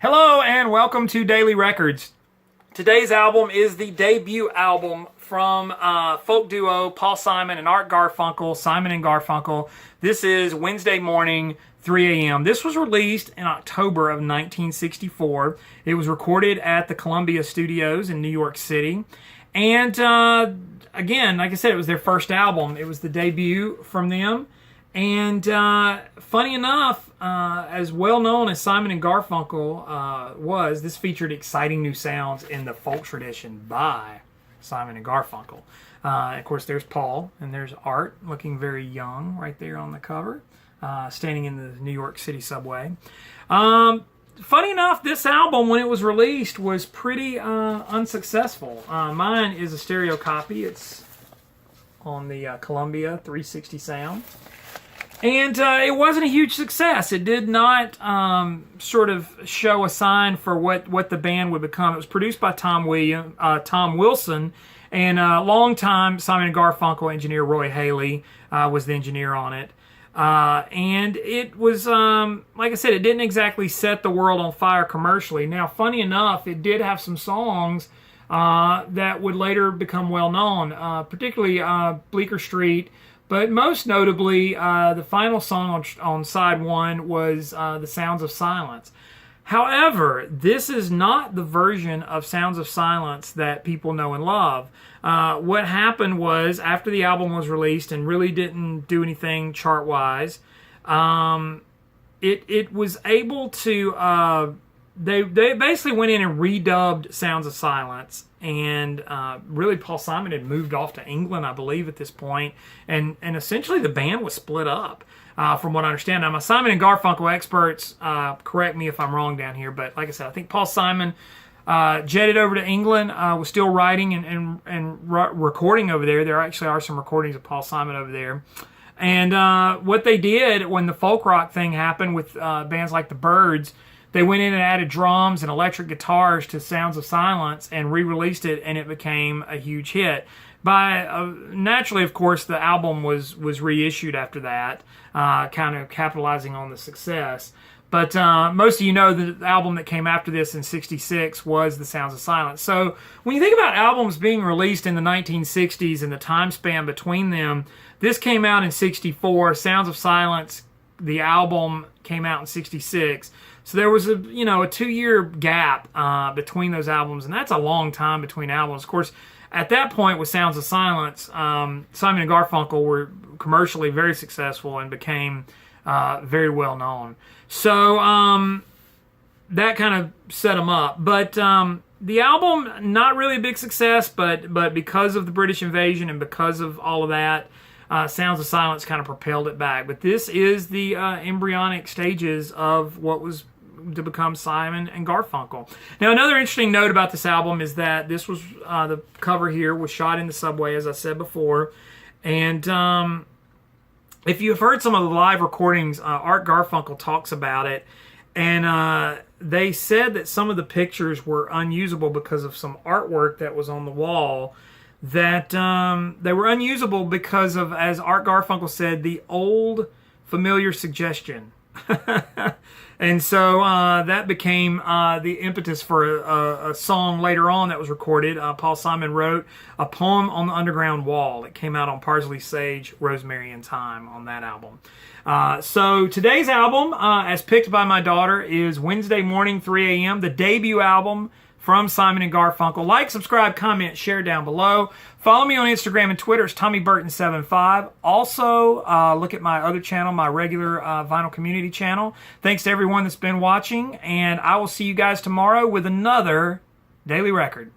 Hello and welcome to Daily Records. Today's album is the debut album from folk duo Paul Simon and Art Garfunkel, Simon and Garfunkel. This is Wednesday morning, 3 a.m. This was released in October of 1964. It was recorded at the Columbia Studios in New York City. And again, like I said, it was their first album. It was the debut from them. And funny enough, as well known as Simon and Garfunkel was, this featured exciting new sounds in the folk tradition by Simon and Garfunkel. Of course, there's Paul and there's Art looking very young right there on the cover, standing in the New York City subway. Funny enough, this album, when it was released, was pretty unsuccessful. Mine is a stereo copy. It's on the Columbia 360 sound. And it wasn't a huge success. It did not sort of show a sign for what the band would become. It was produced by Tom Wilson, and longtime Simon & Garfunkel engineer Roy Haley was the engineer on it. And it was, like I said, it didn't exactly set the world on fire commercially. Now, funny enough, it did have some songs that would later become well known, particularly Bleecker Street. But most notably, the final song on side one was The Sounds of Silence. However, this is not the version of Sounds of Silence that people know and love. What happened was, after the album was released and really didn't do anything chart-wise, it was able to... They basically went in and redubbed Sounds of Silence, and really Paul Simon had moved off to England, I believe, at this point, and essentially the band was split up, from what I understand. Now, my Simon and Garfunkel experts correct me if I'm wrong down here, but like I said, I think Paul Simon jetted over to England, was still writing and recording over there. There actually are some recordings of Paul Simon over there. And what they did when the folk rock thing happened with bands like the Byrds, they went in and added drums and electric guitars to Sounds of Silence and re-released it, and it became a huge hit. Naturally, of course, the album was reissued after that, kind of capitalizing on the success. But most of you know the album that came after this in '66 was The Sounds of Silence. So when you think about albums being released in the 1960s and the time span between them, this came out in '64. Sounds of Silence, the album, came out in '66. So there was a 2-year gap between those albums, and that's a long time between albums. Of course, at that point with Sounds of Silence, Simon and Garfunkel were commercially very successful and became very well known. So that kind of set them up. But the album, not really a big success, but because of the British invasion and because of all of that, Sounds of Silence kind of propelled it back. But this is the embryonic stages of what was to become Simon and Garfunkel. Now, another interesting note about this album is that this was, the cover here was shot in the subway, as I said before. And if you've heard some of the live recordings, Art Garfunkel talks about it. And they said that some of the pictures were unusable because of some artwork that was on the wall. That they were unusable because of, as Art Garfunkel said, the old familiar suggestion. And so that became the impetus for a song later on that was recorded. Paul Simon wrote A Poem on the Underground Wall. It came out on Parsley, Sage, Rosemary, and Thyme on that album. So today's album, as picked by my daughter, is Wednesday morning, 3 a.m., the debut album from Simon and Garfunkel. Like, subscribe, comment, share down below. Follow me on Instagram and Twitter. It's TommyBurton75. Also, look at my other channel, my regular vinyl community channel. Thanks to everyone that's been watching, and I will see you guys tomorrow with another Daily Record.